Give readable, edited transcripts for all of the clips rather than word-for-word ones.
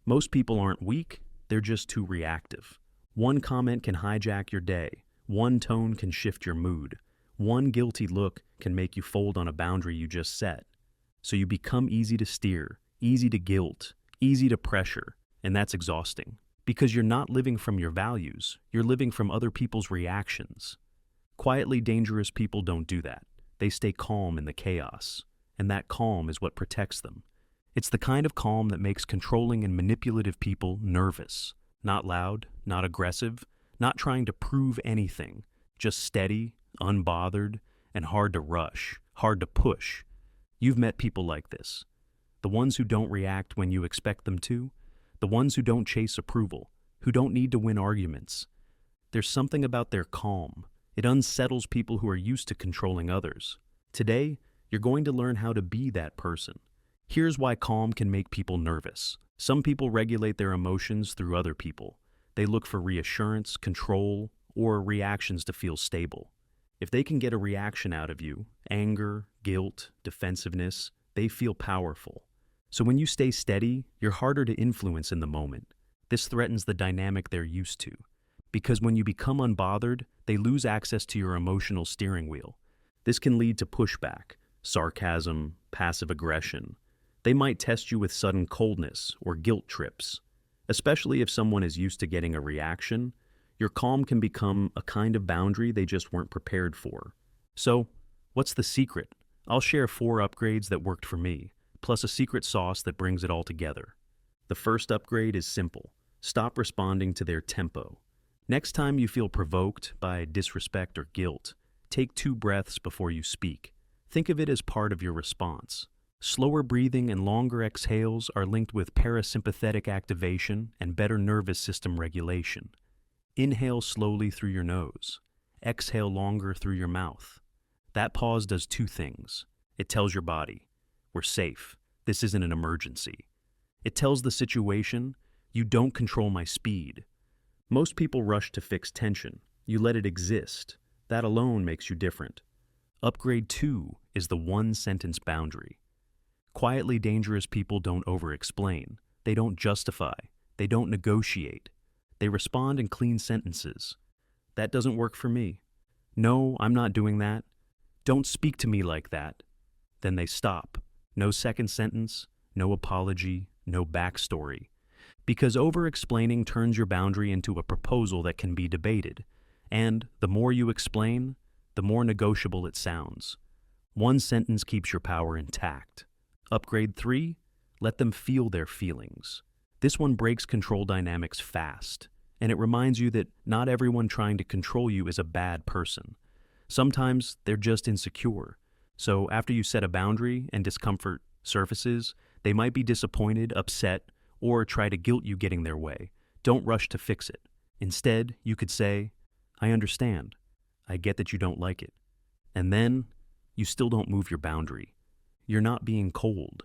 Most people aren't weak, they're just too reactive. One comment can hijack your day. One tone can shift your mood. One guilty look can make you fold on a boundary you just set. So you become easy to steer, easy to guilt, easy to pressure, and that's exhausting. Because you're not living from your values, you're living from other people's reactions. Quietly dangerous people don't do that. They stay calm in the chaos, and that calm is what protects them. It's the kind of calm that makes controlling and manipulative people nervous. Not loud, not aggressive, not trying to prove anything, just steady, unbothered, and hard to rush, hard to push. You've met people like this. The ones who don't react when you expect them to, the ones who don't chase approval, who don't need to win arguments. There's something about their calm. It unsettles people who are used to controlling others. Today, you're going to learn how to be that person. Here's why calm can make people nervous. Some people regulate their emotions through other people. They look for reassurance, control, or reactions to feel stable. If they can get a reaction out of you, anger, guilt, defensiveness, they feel powerful. So when you stay steady, you're harder to influence in the moment. This threatens the dynamic they're used to. Because when you become unbothered, they lose access to your emotional steering wheel. This can lead to pushback, sarcasm, passive aggression. They might test you with sudden coldness or guilt trips. Especially if someone is used to getting a reaction, your calm can become a kind of boundary they just weren't prepared for. So, what's the secret? I'll share 4 upgrades that worked for me, plus a secret sauce that brings it all together. The first upgrade is simple. Stop responding to their tempo. Next time you feel provoked by disrespect or guilt, take 2 breaths before you speak. Think of it as part of your response. Slower breathing and longer exhales are linked with parasympathetic activation and better nervous system regulation. Inhale slowly through your nose. Exhale longer through your mouth. That pause does 2 things. It tells your body, we're safe. This isn't an emergency. It tells the situation, you don't control my speed. Most people rush to fix tension. You let it exist. That alone makes you different. Upgrade 2 is the 1-sentence boundary. Quietly dangerous people don't over-explain. They don't justify. They don't negotiate. They respond in clean sentences. That doesn't work for me. No, I'm not doing that. Don't speak to me like that. Then they stop. No second sentence, no apology, no backstory. Because over-explaining turns your boundary into a proposal that can be debated. And the more you explain, the more negotiable it sounds. 1 sentence keeps your power intact. Upgrade 3, let them feel their feelings. This one breaks control dynamics fast, and it reminds you that not everyone trying to control you is a bad person. Sometimes they're just insecure. So after you set a boundary and discomfort surfaces, they might be disappointed, upset, or try to guilt you getting their way. Don't rush to fix it. Instead, you could say, I understand. I get that you don't like it. And then, you still don't move your boundary. You're not being cold.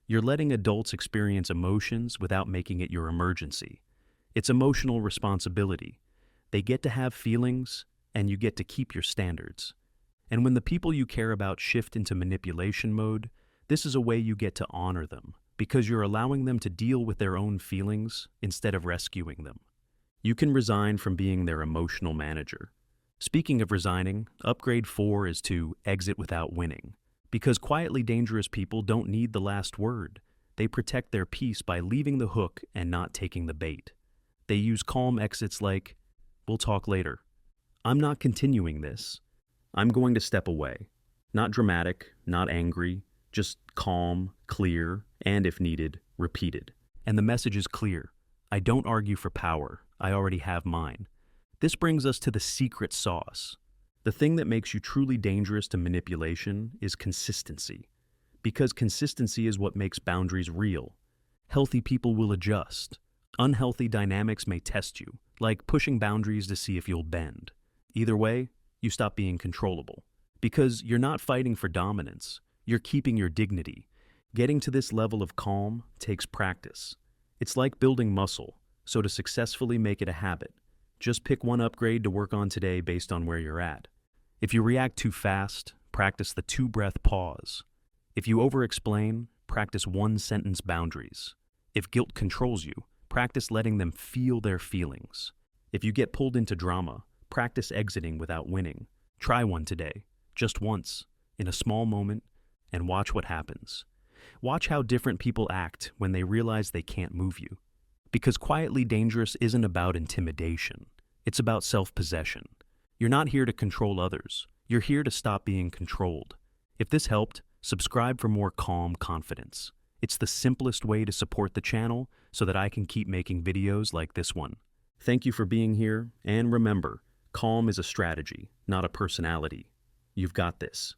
You're letting adults experience emotions without making it your emergency. It's emotional responsibility. They get to have feelings, and you get to keep your standards. And when the people you care about shift into manipulation mode, this is a way you get to honor them, because you're allowing them to deal with their own feelings instead of rescuing them. You can resign from being their emotional manager. Speaking of resigning, upgrade 4 is to exit without winning. Because quietly dangerous people don't need the last word. They protect their peace by leaving the hook and not taking the bait. They use calm exits like, we'll talk later. I'm not continuing this. I'm going to step away. Not dramatic, not angry, just calm, clear, and if needed, repeated. And the message is clear. I don't argue for power. I already have mine. This brings us to the secret sauce. The thing that makes you truly dangerous to manipulation is consistency. Because consistency is what makes boundaries real. Healthy people will adjust. Unhealthy dynamics may test you, like pushing boundaries to see if you'll bend. Either way, you stop being controllable. Because you're not fighting for dominance, you're keeping your dignity. Getting to this level of calm takes practice. It's like building muscle, so to successfully make it a habit, just pick 1 upgrade to work on today based on where you're at. If you react too fast, practice the 2-breath pause. If you over-explain, practice 1-sentence boundaries. If guilt controls you, Practice letting them feel their feelings. If you get pulled into drama, practice exiting without winning. Try one today, just once, in a small moment, and watch what happens. Watch how different people act when they realize they can't move you. Because quietly dangerous isn't about intimidation. It's about self-possession. You're not here to control others. You're here to stop being controlled. If this helped, subscribe for more calm confidence. It's the simplest way to support the channel so that I can keep making videos like this one. Thank you for being here, and remember, calm is a strategy, not a personality. You've got this.